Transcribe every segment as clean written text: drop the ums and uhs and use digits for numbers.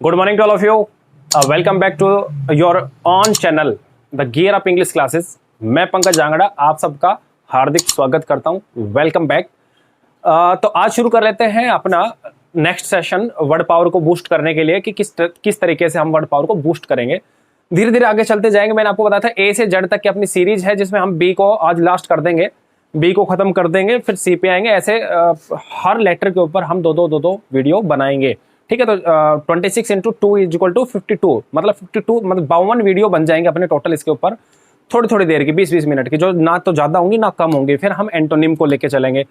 Good morning to all of you. Welcome back to your own channel, The Gear Up English Classes. मैं पंकज जांगड़ा आप सबका हार्दिक स्वागत करता हूँ. Welcome back. तो आज शुरू कर लेते हैं अपना नेक्स्ट सेशन वर्ड पावर को बूस्ट करने के लिए कि किस तरीके से हम वर्ड पावर को बूस्ट करेंगे. धीरे धीरे आगे चलते जाएंगे. मैंने आपको बताया था ए से जेड तक की अपनी सीरीज है जिसमें हम बी को आज लास्ट कर देंगे, बी को खत्म कर देंगे, फिर सी पे आएंगे. ऐसे हर लेटर के ऊपर हम दो वीडियो बनाएंगे. ठीक है. तो 26 इंटू 2 इज इक्वल टू 52, मतलब 52 मतलब 52 वीडियो बन जाएंगे अपने टोटल इसके ऊपर. थोड़ी थोड़ी देर की 20-20 मिनट की, जो ना तो ज्यादा होंगी ना कम होंगी. फिर हम एंटोनिम को लेके चलेंगे.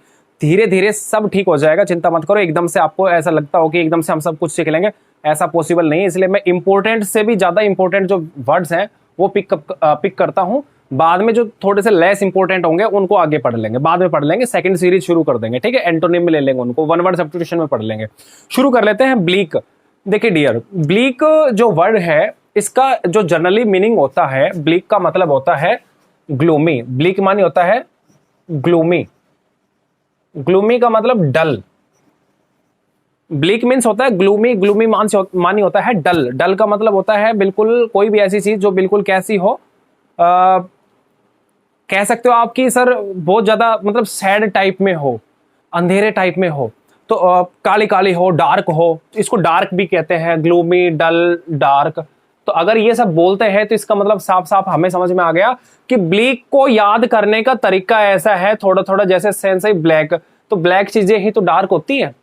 धीरे धीरे सब ठीक हो जाएगा, चिंता मत करो. एकदम से आपको ऐसा लगता हो कि एकदम से हम सब कुछ सीख लेंगे, ऐसा पॉसिबल नहीं है. इसलिए मैं इंपॉर्टेंट से भी ज्यादा इंपॉर्टेंट जो वर्ड्स हैं वो पिक करता हूँ. बाद में जो थोड़े से लेस इंपॉर्टेंट होंगे उनको आगे पढ़ लेंगे, बाद में पढ़ लेंगे. सेकंड सीरीज शुरू कर देंगे. ठीक है. एंटोनिम में ले लेंगे उनको, वन वर्ड सब्स्टिट्यूशन में पढ़ लेंगे. शुरू कर लेते हैं. ब्लीक. देखिए डियर, ब्लीक जो वर्ड है इसका जो जनरली मीनिंग होता है, ब्लीक का मतलब होता है ग्लूमी. ब्लीक मानी होता है ग्लूमी. ग्लूमी का मतलब डल. ब्लीक मीन्स होता है ग्लूमी. ग्लूमी मानी होता है डल. डल का मतलब होता है बिल्कुल कोई भी ऐसी चीज जो बिल्कुल कैसी हो, कह सकते हो आपकी सर बहुत ज्यादा मतलब सैड टाइप में हो, अंधेरे टाइप में हो, तो काली काली हो, डार्क हो. इसको डार्क भी कहते हैं, ग्लूमी, डल, डार्क. तो अगर ये सब बोलते हैं तो इसका मतलब साफ साफ हमें समझ में आ गया कि ब्लीक को याद करने का तरीका ऐसा है थोड़ा थोड़ा, जैसे सेंस है ब्लैक, तो ब्लैक चीजें ही तो डार्क होती है.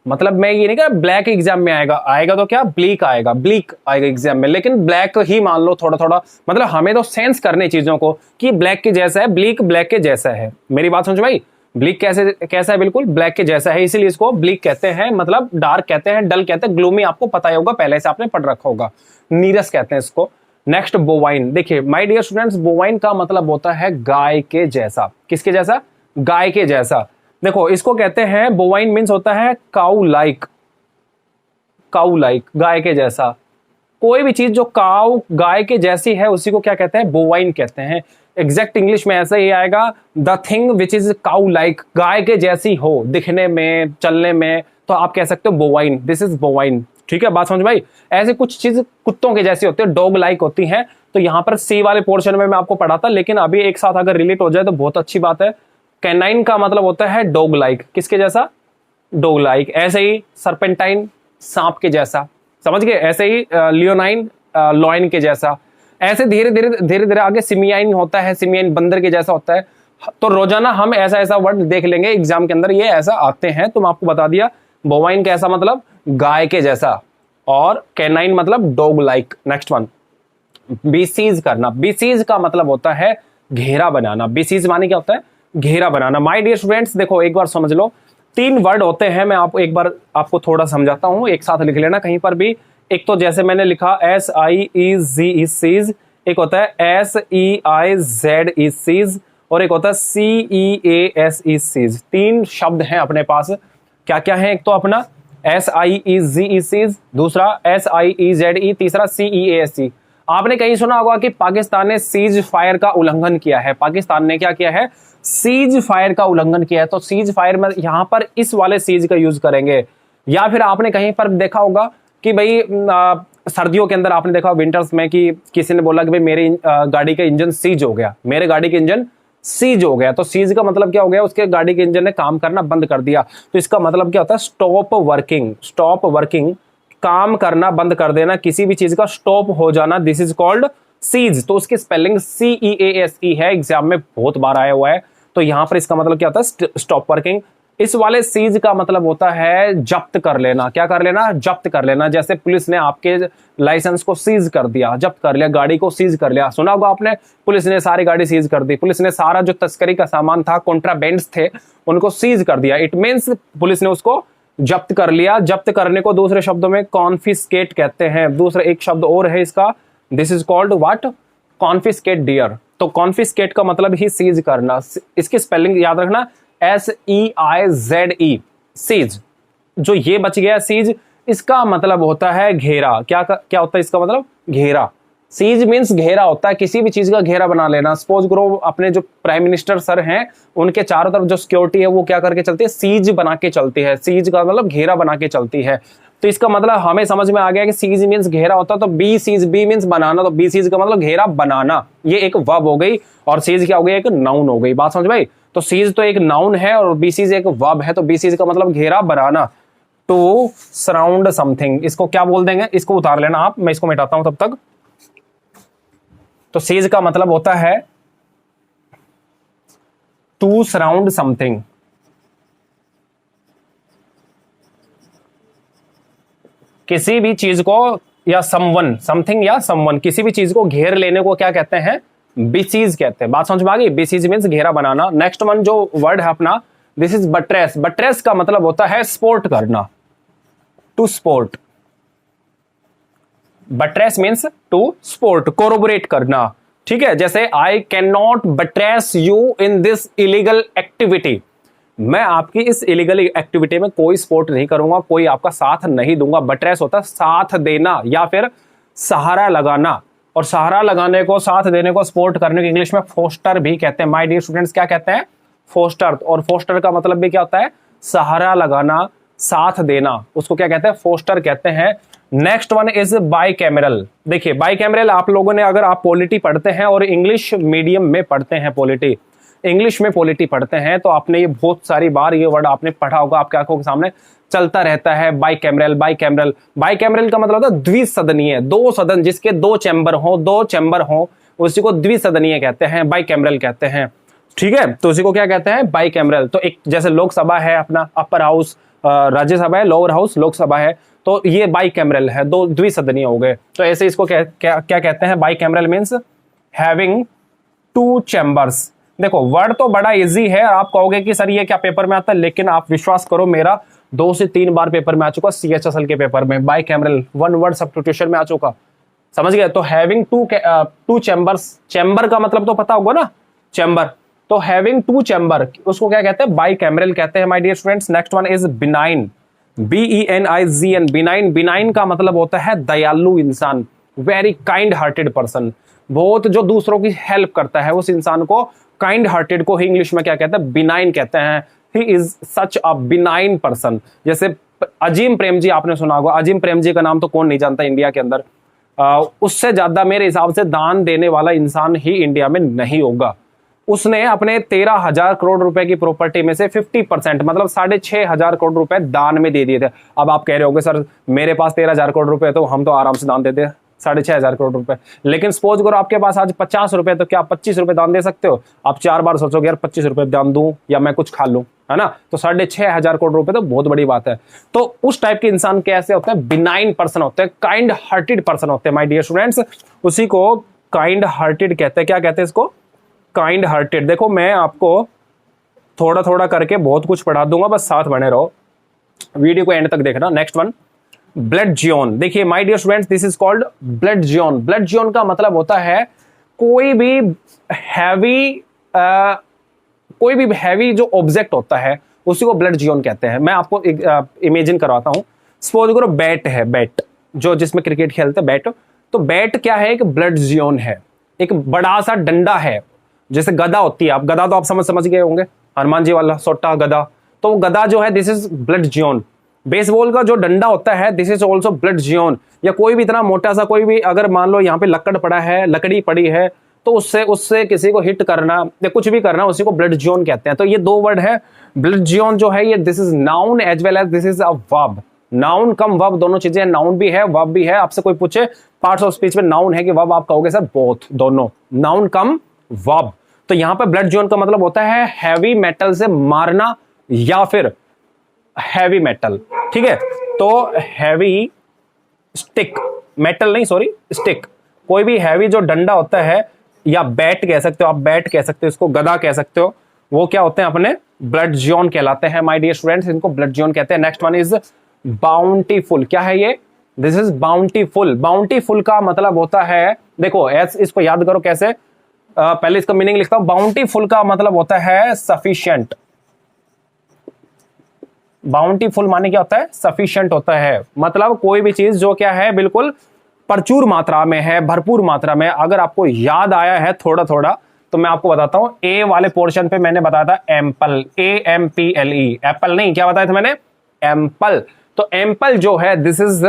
मतलब मैं ये नहीं कह ब्लैक एग्जाम में आएगा तो क्या ब्लीक आएगा, ब्लीक आएगा एग्जाम में, लेकिन ब्लैक ही मान लो थोड़ा थोड़ा. मतलब हमें तो सेंस करने चीजों को कि ब्लैक के जैसा है, ब्लीक ब्लैक के जैसा है. मेरी बात समझ भाई. ब्लीक कैसा है, बिल्कुल ब्लैक के जैसा है, इसीलिए इसको ब्लीक कहते हैं. मतलब डार्क कहते हैं, डल कहते हैं, ग्लूमी आपको पता ही होगा, पहले से आपने पढ़ रखा होगा. नीरस कहते हैं इसको. Next bovine. देखिए माय डियर स्टूडेंट्स, बोवाइन का मतलब होता है गाय के जैसा. किसके जैसा? गाय के जैसा. देखो इसको कहते हैं बोवाइन मीन्स होता है काउ लाइक. काउ लाइक, गाय के जैसा. कोई भी चीज जो काउ गाय के जैसी है उसी को क्या कहते हैं? बोवाइन कहते हैं. एग्जैक्ट इंग्लिश में ऐसा ही आएगा, the thing which is cow like, गाय के जैसी हो दिखने में, चलने में, तो आप कह सकते हो बोवाइन. This is bovine. ठीक है, बात समझ भाई. ऐसे कुछ चीज कुत्तों के जैसी होती है, डॉग लाइक होती हैं. तो यहाँ पर सी वाले पोर्शन में मैं आपको पढ़ाता, लेकिन अभी एक साथ अगर रिलेट हो जाए तो बहुत अच्छी बात है. कैनाइन का मतलब होता है डॉग लाइक. किसके जैसा? Dog like. ऐसे ही सर्पेंटाइन, सांप के जैसा. समझ गए? ऐसे ही लियोनाइन, लॉइन के जैसा. ऐसे धीरे धीरे आगे सिमियाइन होता है, सिमियाइन बंदर के जैसा होता है. तो रोजाना हम ऐसा वर्ड देख लेंगे एग्जाम के अंदर, ये ऐसा आते हैं. तो मैं आपको बता दिया बोवाइन कैसा मतलब गाय के जैसा, और कैनाइन मतलब डॉग लाइक. नेक्स्ट वन, बीसीज करना. बीसीज का मतलब होता है घेरा बनाना. बीसीज माने क्या होता है? घेरा बनाना. माय डियर स्टूडेंट्स देखो एक बार समझ लो, 3 वर्ड होते हैं. मैं आपको एक बार आपको थोड़ा समझाता हूं, एक साथ लिख लेना कहीं पर भी. एक तो जैसे मैंने लिखा SIEZ सीज, एक होता है SEIZ सीज, और एक होता है CEASE सीज. 3 शब्द हैं अपने पास. क्या क्या है? एक तो अपना SIEZ सीज, दूसरा SIEZE, तीसरा CEASE. आपने कहीं सुना होगा कि पाकिस्तान ने सीज फायर का उल्लंघन किया है. पाकिस्तान ने क्या किया है? सीज फायर का उल्लंघन किया है. तो सीज फायर में यहां पर इस वाले सीज का यूज करेंगे. या फिर आपने कहीं पर देखा होगा कि भाई सर्दियों के अंदर आपने देखा विंटर्स में कि किसी ने बोला कि भाई मेरी गाड़ी का इंजन सीज हो गया, मेरे गाड़ी का इंजन सीज हो गया. तो सीज का मतलब क्या हो गया? उसके गाड़ी के इंजन ने काम करना बंद कर दिया. तो इसका मतलब क्या होता है? Stop working. स्टॉप वर्किंग, काम करना बंद कर देना, किसी भी चीज का स्टॉप हो जाना. This is called cease. तो उसकी स्पेलिंग CEASE है, एग्जाम में बहुत बार आया हुआ है. तो यहां पर इसका मतलब क्या होता है? Stop working. इस वाले सीज का मतलब होता है जब्त कर लेना. क्या कर लेना? जब्त कर लेना. जैसे पुलिस ने आपके लाइसेंस को सीज कर दिया, जब्त कर लिया, गाड़ी को सीज कर लिया. सुना होगा आपने, पुलिस ने सारी गाड़ी सीज कर दी. पुलिस ने सारा जो तस्करी का सामान था, कॉन्ट्राबैंड्स थे, उनको सीज कर दिया. इट मीन्स पुलिस ने उसको जब्त कर लिया. जब्त करने को दूसरे शब्दों में कॉन्फिस्केट कहते हैं. दूसरा एक शब्द और है इसका, this is called what? Confiscate dear. तो कॉन्फिस्केट का मतलब ही सीज करना. इसकी स्पेलिंग याद रखना, SEIZE सीज. जो ये बच गया सीज, इसका मतलब होता है घेरा. क्या होता है इसका मतलब? घेरा. सीज मीन्स घेरा होता है, किसी भी चीज का घेरा बना लेना. सपोज करो अपने जो प्राइम मिनिस्टर सर हैं, उनके चारों तरफ जो सिक्योरिटी है वो क्या करके चलती है? सीज बना के चलती है. सीज का मतलब घेरा बना के चलती है. तो इसका मतलब हमें समझ में आ गया कि सीज मीन्स घेरा होता है, तो बी सीज, बी मीन्स बनाना, तो बी सीज का मतलब घेरा बनाना, ये एक वर्ब हो गई, और सीज क्या हो गई, एक नाउन हो गई। बात समझ भाई? तो सीज तो एक नाउन है और बी सीज एक वर्ब है, तो बी सीज का मतलब घेरा बनाना, टू सराउंड समथिंग। इसको क्या बोल देंगे, इसको उतार लेना आप, मैं इसको मिटाता हूं तब तक। तो सीज का मतलब होता है टू सराउंड समथिंग, किसी भी चीज को, या समवन, समथिंग या समवन, किसी भी चीज को घेर लेने को क्या कहते हैं, बिसीज कहते हैं। बात समझ में आ गई? बिसीज मीन्स घेरा बनाना। नेक्स्ट वन जो वर्ड है अपना, दिस इज बट्रेस। बट्रेस का मतलब होता है सपोर्ट करना, to support. Buttress means to support, corroborate करना। ठीक है, जैसे I can not buttress you in this illegal activity, मैं आपकी इस इलीगल एक्टिविटी में कोई सपोर्ट नहीं करूंगा, कोई आपका साथ नहीं दूंगा। बट्रेस होता है साथ देना या फिर सहारा लगाना, और सहारा लगाने को, साथ देने को, सपोर्ट करने को इंग्लिश में फोस्टर भी कहते हैं। माय डियर स्टूडेंट्स, क्या कहते हैं, फोस्टर। और फोस्टर का मतलब भी क्या होता है, सहारा लगाना, साथ देना, उसको क्या कहते हैं, फोस्टर कहते हैं। Next one is bicameral. देखिए बाइकैमरल, आप लोगों ने, अगर आप पॉलिटी पढ़ते हैं और इंग्लिश मीडियम में पढ़ते हैं, पॉलिटी इंग्लिश में पॉलिटी पढ़ते हैं, तो आपने ये बहुत सारी बार ये वर्ड आपने पढ़ा होगा, आपके आंखों के सामने चलता रहता है, बाइकैमरल। बाइकैमरल, बाइकैमरल का मतलब होता है द्विसदनीय, दो सदन जिसके दो चैम्बर हो, उसी को द्विसदनीय कहते हैं, बाइकैमरल कहते हैं। ठीक है, तो उसी को क्या कहते हैं, बाइकैमरल। तो एक जैसे लोकसभा है अपना अपर हाउस, राज्यसभा है लोअर हाउस, लोकसभा है, तो ये बाइकैमरल है, दो द्विसदनीय हो गए। तो ऐसे इसको क्या कहते हैं, bicameral means having two chambers. देखो वर्ड तो बड़ा इजी है, आप कहोगे कि सर ये क्या पेपर में आता है, लेकिन आप विश्वास करो, मेरा 2 से 3 बार पेपर में आ चुका, CHSL के पेपर में बाइकैमरल, वन वर्ड सब्स्टिट्यूशन में आ चुका। समझ गए? तो हैविंग टू चैम्बर्स, चैम्बर का मतलब तो पता होगा ना, चैम्बर, तो हैविंग टू चैम्बर, उसको क्या कहते हैं, बाइकैमरल कहते हैं my dear students. Next one is benign, BENIGN, benign. Benign का मतलब होता है दयालु इंसान, वेरी काइंड हार्टेड पर्सन, बहुत जो दूसरों की हेल्प करता है, उस इंसान को, काइंड हार्टेड को ही इंग्लिश में क्या कहते हैं, बिनाइन कहते हैं। He is such a benign person. जैसे अजीम प्रेम जी आपने सुना होगा, अजीम प्रेम जी का नाम तो कौन नहीं जानता इंडिया के अंदर। उससे ज्यादा मेरे हिसाब से दान देने वाला इंसान ही इंडिया में नहीं होगा। उसने अपने 13,000 करोड़ रुपए की प्रॉपर्टी में से 50%, मतलब 6,500 करोड़ रुपए दान में दे दिए थे। अब आप कह रहे होगे सर मेरे पास 13,000 करोड़ रुपए, तो हम तो आराम से दान देते हैं 6,500 करोड़ रुपए। लेकिन सपोज करो आपके पास आज 50 रुपए, तो क्या आप 25 रुपए दान दे सकते हो? आप 4 बार सोचोगे यार 25 रुपए दान दूं या मैं कुछ खा लूं, है ना? तो 6,500 करोड़ रुपए तो बहुत बड़ी बात है। तो उस टाइप के इंसान कैसे होते हैं, बिनाइन पर्सन होते हैं, काइंड हार्टेड पर्सन होते हैं माय डियर स्टूडेंट्स। उसी को काइंड हार्टेड कहते हैं। क्या कहते हैं इसको, काइंड हार्टेड। देखो मैं आपको थोड़ा थोड़ा करके बहुत कुछ पढ़ा दूंगा, बस साथ बने रहो, वीडियो को एंड तक देखना। Next one, bludgeon. देखिए my dear students, this is called bludgeon. Bludgeon का मतलब होता है कोई भी हैवी जो ऑब्जेक्ट होता है उसी को ब्लड जियोन कहते हैं। मैं आपको इमेजिन करवाता हूं। सपोज करो बैट है, बैट जो जिसमें क्रिकेट खेलते हैं, बैट। तो बैट क्या है, एक ब्लड जियोन है, एक बड़ा सा डंडा है, जैसे गदा होती है। आप गदा तो आप समझ गए होंगे, हनुमान जी वाला सोटा गदा। तो गदा जो है this is bludgeon. Baseball का जो डंडा होता है this is also bludgeon. या कोई भी इतना मोटा सा, कोई भी अगर मान लो यहाँ पे लकड़ी पड़ी है, तो उससे किसी को हिट करना या कुछ भी करना, उसी को ब्लड जियोन कहते हैं। तो ये दो वर्ड है। ब्लड जियोन जो है ये this is noun as well as this is a verb. Noun cum verb, दोनों चीजें, नाउन भी है वर्ब भी है। आपसे कोई पूछे पार्ट्स ऑफ स्पीच में नाउन है कि वर्ब, आप कहोगे सर बोथ, दोनों, नाउन कम वर्ब। तो यहां पर ब्लड जियोन का मतलब होता है हैवी मेटल से मारना या फिर हैवी मेटल। ठीक है, तो हैवी स्टिक, मेटल नहीं सॉरी स्टिक, कोई भी हैवी जो डंडा होता है, या बैट कह सकते हो आप, बैट कह सकते हो इसको, गदा कह सकते हो, वो क्या होते हैं अपने ब्लड जियोन कहलाते हैं माय डियर स्टूडेंट्स, इनको ब्लड जियोन कहते हैं। Next one is bountiful. क्या है ये, दिस इज बाउंटीफुल। बाउंटीफुल का मतलब होता है, देखो इसको याद करो कैसे, पहले इसका मीनिंग लिखता हूं। बाउंटीफुल का मतलब होता है सफिशिएंट। बाउंटीफुल माने क्या होता है, सफिशिएंट होता है, मतलब कोई भी चीज जो क्या है बिल्कुल प्रचुर मात्रा में है, भरपूर मात्रा में। अगर आपको याद आया है थोड़ा थोड़ा तो मैं आपको बताता हूं। ए वाले पोर्शन पे मैंने बताया था एम्पल, AMPLE, एप्पल नहीं, क्या बताया था मैंने, एम्पल। तो एम्पल जो है, दिस इज,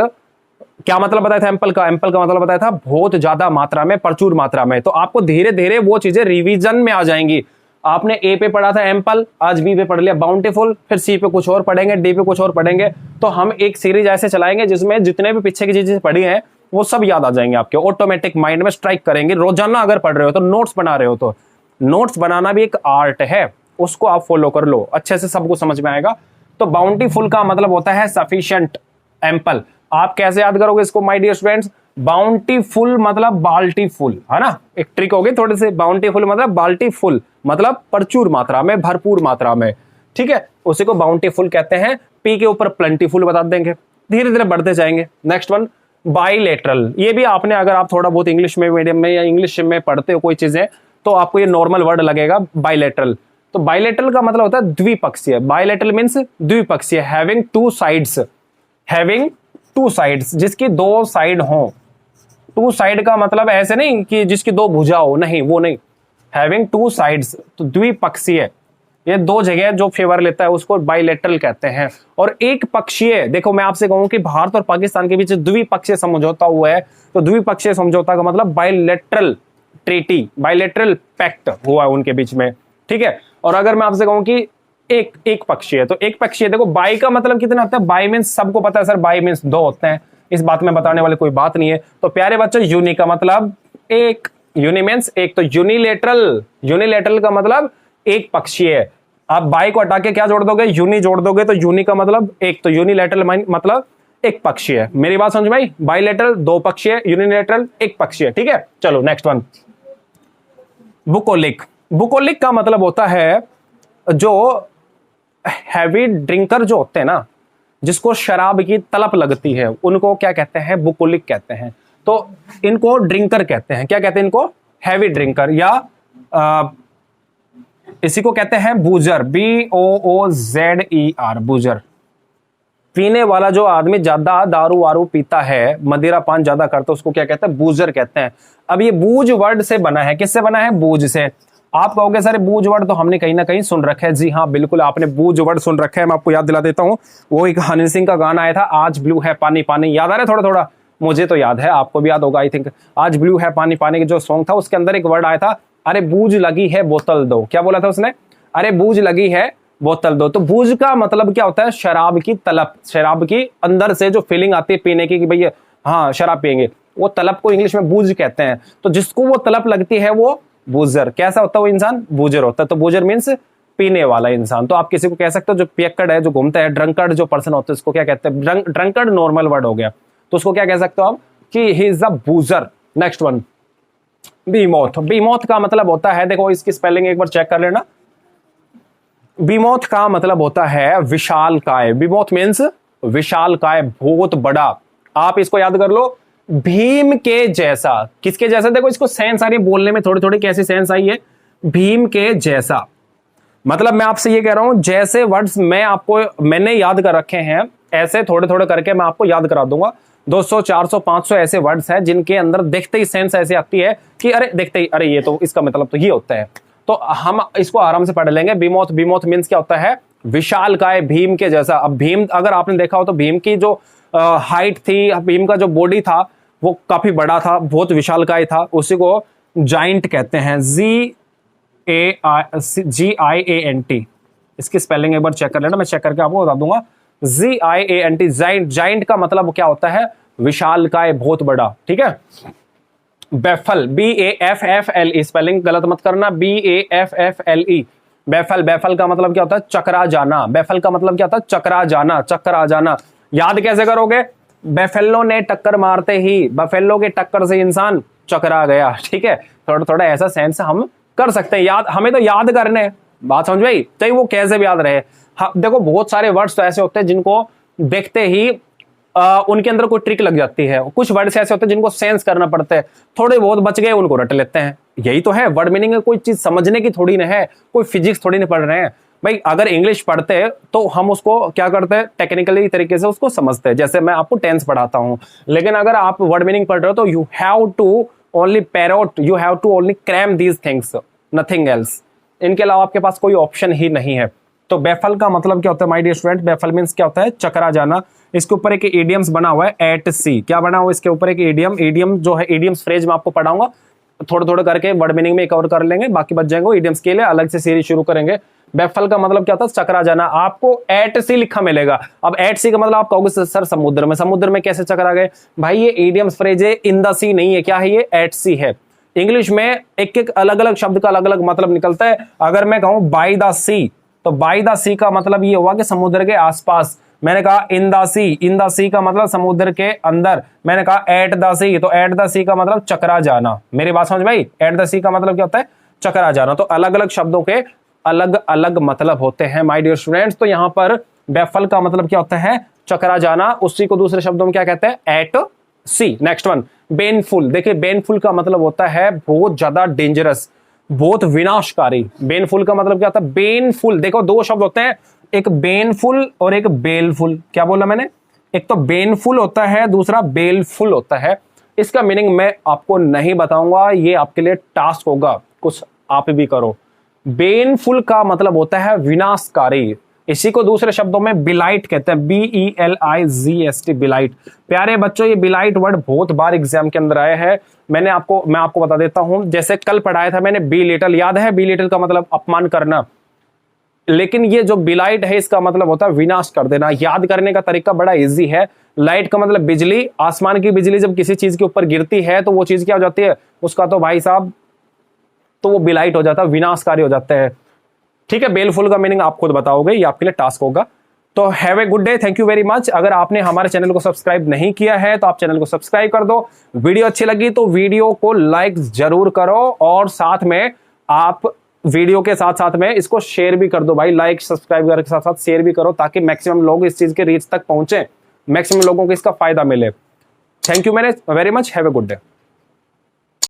क्या मतलब बताया था एम्पल का? एम्पल का मतलब बताया था बहुत ज्यादा मात्रा में, प्रचुर मात्रा में। तो आपको धीरे धीरे वो चीजें रिवीजन में आ जाएंगी। आपने ए पे पढ़ा था एम्पल, आज बी पे पढ़ लिया बाउंटीफुल, फिर सी पे कुछ और पढ़ेंगे, डी पे कुछ और पढ़ेंगे। तो हम एक सीरीज ऐसे चलाएंगे जिसमें जितने भी पीछे की चीजें पढ़ी हैं वो सब याद आ जाएंगे आपके, ऑटोमेटिक माइंड में स्ट्राइक करेंगे। रोजाना अगर पढ़ रहे हो तो, नोट्स बना रहे हो तो, नोट्स बनाना भी एक आर्ट है, उसको आप फॉलो कर लो, अच्छे से सबको समझ में आएगा। तो बाउंटीफुल का मतलब होता है सफिशिएंट, एम्पल। आप कैसे याद करोगे इसको माय डियर स्टूडेंट्स? बाउंटीफुल मतलब बाल्टी फुल, है ना, एक ट्रिक होगी थोड़ी सी। बाउंटीफुल मतलब बाल्टी फुल, मतलब प्रचुर मात्रा में, भरपूर मात्रा में, ठीक है, उसी को बाउंटीफुल कहते हैं। पी के ऊपर प्लेंटीफुल बता देंगे, धीरे धीरे बढ़ते जाएंगे। Next one, bilateral. ये भी आपने, अगर आप थोड़ा बहुत इंग्लिश में मीडियम में या इंग्लिश में पढ़ते हो कोई चीजें, तो आपको ये नॉर्मल वर्ड लगेगा बाइलेटरल। तो बाइलेटरल का मतलब होता है द्विपक्षीय। बाइलेटरल मींस द्विपक्षीय, having two sides, having two sides, जिसकी दो साइड हो। टू साइड का मतलब ऐसे नहीं कि जिसकी दो भुजा हो, नहीं, वो नहीं, हैविंग टू साइड्स, तो द्विपक्षीय, ये दो जगह जो फेवर लेता है उसको बाइलेटरल कहते हैं। और एक पक्षीय, देखो मैं आपसे कहूं कि भारत और पाकिस्तान के बीच द्विपक्षीय समझौता हुआ है, तो द्विपक्षीय समझौता का मतलब बाइलेटरल ट्रीटी, बाइलेटरल पैक्ट हुआ है उनके बीच में, ठीक है। और अगर मैं आपसे कहूं कि एक पक्षीय, तो एक पक्षीय, देखो बाई का मतलब कितना होता है? बाई मीन्स सबको पता है सर, बाई मीन्स दो होते हैं, इस बात में बताने वाले कोई बात नहीं है। तो प्यारे बच्चों, यूनि का मतलब एक, यूनि मीन्स एक, तो यूनिलेटरल, यूनिलेटरल का मतलब एक पक्षीय। आप बाई को हटा के क्या जोड़ दोगे? यूनि जोड़ दोगे, तो यूनि का मतलब एक, तो यूनिलेटरल मतलब एक पक्षीय। मेरी बात समझ में आई? बाइलेटरल दो पक्षीय, यूनिलेटरल एक पक्षीय, ठीक है। चलो नेक्स्ट वन, बुकोलिक। बुकोलिक का मतलब होता है जो हैवी ड्रिंकर जो होते हैं ना, जिसको शराब की तलब लगती है, उनको क्या कहते हैं? बुकोलिक कहते हैं। तो इनको ड्रिंकर कहते हैं, क्या कहते हैं इनको? हैवी ड्रिंकर, या इसी को कहते हैं बूजर, BOOZER, बूजर। पीने वाला जो आदमी ज्यादा दारू वारू पीता है, मदिरा पान ज्यादा करता है, उसको क्या कहते हैं? बूजर कहते हैं। अब ये बूज वर्ड से बना है, किससे बना है? बूज से। आप कहोगे सर बूज वर्ड तो हमने कहीं ना कहीं सुन रखा है। जी हाँ, बिल्कुल आपने बूज वर्ड सुन रखा है। मैं आपको याद दिला देता हूँ, वो एक हनी सिंह का गाना आया था, आज ब्लू है पानी पानी, याद आ रहा है? थोड़ा थोड़ा मुझे तो याद है, आपको भी याद होगा आई थिंक। आज ब्लू है पानी पानी के जो सॉन्ग था, उसके अंदर एक वर्ड आया था, अरे बूझ लगी है बोतल दो। क्या बोला था उसने? अरे बूझ लगी है बोतल दो। तो बूझ का मतलब क्या होता है? शराब की तलब, शराब की अंदर से जो फीलिंग आती है पीने की कि भैया हाँ शराब पियेंगे, वो तलब को इंग्लिश में बूझ कहते हैं। तो जिसको वो तलब लगती है वो बूजर। कैसा होता है वो इंसान? बूजर होता है। तो बूजर मीन्स पीने वाला इंसान। तो आप किसी को कह सकते हो जो पियक्कड़ है, जो घूमता है, ड्रंकर्ड जो पर्सन होता है, उसको क्या कहते हैं? ड्रंकर्ड नॉर्मल वर्ड हो गया, तो उसको क्या कह सकते हो आप? कि he is a boozer. Next one, behemoth. Behemoth का मतलब होता है, देखो इसकी स्पेलिंग एक बार चेक कर लेना। बीमोथ का मतलब होता है विशाल काय। बीमोथ मीन्स विशाल काय, बहुत बड़ा। आप इसको याद कर लो, भीम के जैसा। किसके जैसा? देखो इसको सेंस आ रही है बोलने में, थोड़ी थोड़ी कैसी सेंस आई है? भीम के जैसा। मतलब मैं आपसे ये कह रहा हूं, जैसे वर्ड्स मैंने याद कर रखे हैं, ऐसे थोड़े थोड़े करके मैं आपको याद करा दूंगा। 200, 400, 500 ऐसे वर्ड्स हैं जिनके अंदर देखते ही सेंस ऐसे आती है कि अरे देखते ही अरे ये तो इसका मतलब तो ये होता है। तो हम इसको आराम से पढ़ लेंगे। बीमोथ, बीमोथ मीन्स क्या होता है? विशाल काय, भीम के जैसा। अब भीम अगर आपने देखा हो तो भीम की जो हाइट थी, भीम का जो बॉडी था वो काफी बड़ा था, बहुत विशाल काय था, उसी को जाइंट कहते हैं। GIANT। इसकी स्पेलिंग एक बार चेक कर लेना, मैं चेक करके आपको बता दूंगा। GIANT, giant. जाइंट का मतलब क्या होता है? विशाल काय, बहुत बड़ा, ठीक है। बैफल, BAFFLE, स्पेलिंग गलत मत करना, BAFFLE, बैफल। बैफल का मतलब क्या होता है? चकरा जाना। बैफल का मतलब क्या होता है? चकरा जाना, चक्कर आ जाना। याद कैसे करोगे? बैफेलो ने टक्कर मारते ही, बफेलो के टक्कर से इंसान चकरा गया, ठीक है। थोड़ा थोड़ा ऐसा सेंस हम कर सकते हैं। याद हमें तो याद करने हैं, बात समझ में? चाहे वो कैसे भी याद रहे। हाँ, देखो बहुत सारे वर्ड्स तो ऐसे होते हैं जिनको देखते ही उनके अंदर कोई ट्रिक लग जाती है। कुछ वर्ड्स ऐसे होते हैं जिनको सेंस करना पड़ता है, थोड़े बहुत बच गए उनको रट लेते हैं। यही तो है वर्ड मीनिंग। कोई चीज समझने की थोड़ी ना है, कोई फिजिक्स थोड़ी नहीं पढ़ रहे हैं भाई। अगर इंग्लिश पढ़ते हैं तो हम उसको क्या करते हैं? टेक्निकली तरीके से उसको समझते हैं। जैसे मैं आपको टेंस पढ़ाता हूं, लेकिन अगर आप वर्ड मीनिंग पढ़ रहे हो तो you have to only parrot, you have to only cram these things, nothing else. इनके अलावा आपके पास कोई ऑप्शन ही नहीं है। तो बेफल का मतलब क्या होता है my dear student, baffle means क्या होता है, चकरा जाना। इसके ऊपर एक इडियम्स बना हुआ है एट सी, क्या बना हुआ है इसके ऊपर एक इडियम, इडियम जो है इडियम्स फ्रेज में आपको पढ़ाऊंगा, थोड़ा थोड़ा करके वर्ड मीनिंग में कवर कर लेंगे, बाकी बच जाएंगे। इडियम्स के लिए अलग से सीरीज शुरू करेंगे। बेफल का मतलब क्या होता है, चकरा जाना। आपको एट सी लिखा मिलेगा। अब एट सी का मतलब आप कहोगे सर समुद्र में, समुद्र में कैसे चकरा गए? भाई ये इडियम्स फ्रेज है, इन द सी नहीं है, क्या है ये, एट सी है। इंग्लिश में एक एक अलग अलग शब्द का अलग अलग मतलब निकलता है। अगर मैं कहूं बाय द सी, तो बाय द सी का मतलब ये हुआ कि समुद्र के आसपास। मैंने कहा in the C, in the सी का मतलब समुद्र के अंदर। मैंने कहा एट द सी, तो एट द सी का मतलब चकरा जाना। मेरी बात समझ भाई, एट द सी का मतलब क्या होता है, चकरा जाना। तो अलग अलग शब्दों के अलग अलग मतलब होते हैं माय डियर स्टूडेंट्स। तो यहां पर बेफल का मतलब क्या होता है, चकरा जाना। उसी को दूसरे शब्दों में क्या कहते हैं, at sea. Next one, baneful. देखिए बेनफुल का मतलब होता है बहुत ज्यादा डेंजरस, बहुत विनाशकारी। बेनफुल का मतलब क्या होता है, बेनफुल। देखो दो शब्द होते हैं, एक बेनफुल और एक बेलफुल। क्या बोला मैंने, एक तो बेनफुल होता है, दूसरा बेलफुल होता है। इसका मीनिंग मैं आपको नहीं बताऊंगा, ये आपके लिए टास्क होगा, कुछ आप भी करो। बेनफुल का मतलब होता है विनाशकारी। इसी को दूसरे शब्दों में बिलाइट कहते हैं, BELIGST, बिलाइट। प्यारे बच्चों ये बिलाइट वर्ड बहुत बार एग्जाम के अंदर आया है। मैं आपको बता देता हूं, जैसे कल पढ़ाया था मैंने बी लिटिल, याद है, बी लिटिल का मतलब अपमान करना। लेकिन ये जो बिलाइट है इसका मतलब होता है विनाश कर देना। याद करने का तरीका बड़ा इजी है। लाइट का मतलब बिजली, आसमान की बिजली जब किसी चीज के ऊपर गिरती है तो वो चीज क्या हो जाती है, उसका तो भाई साहब, तो वो बिलाइट हो जाता है, विनाशकारी हो जाता है। ठीक है, बेलफुल का मीनिंग आप खुद बताओगे, ये आपके लिए टास्क होगा। तो have a good day, thank you very much. अगर आपने हमारे चैनल को सब्सक्राइब नहीं किया है तो आप चैनल को सब्सक्राइब कर दो। वीडियो अच्छी लगी तो वीडियो को लाइक जरूर करो, और साथ में आप वीडियो के साथ साथ में इसको शेयर भी कर दो भाई। लाइक सब्सक्राइब करके साथ साथ शेयर भी करो, ताकि मैक्सिमम लोग इस चीज के रीच तक पहुंचे, मैक्सिमम लोगों को इसका फायदा मिले। Thank you very much, have a good day.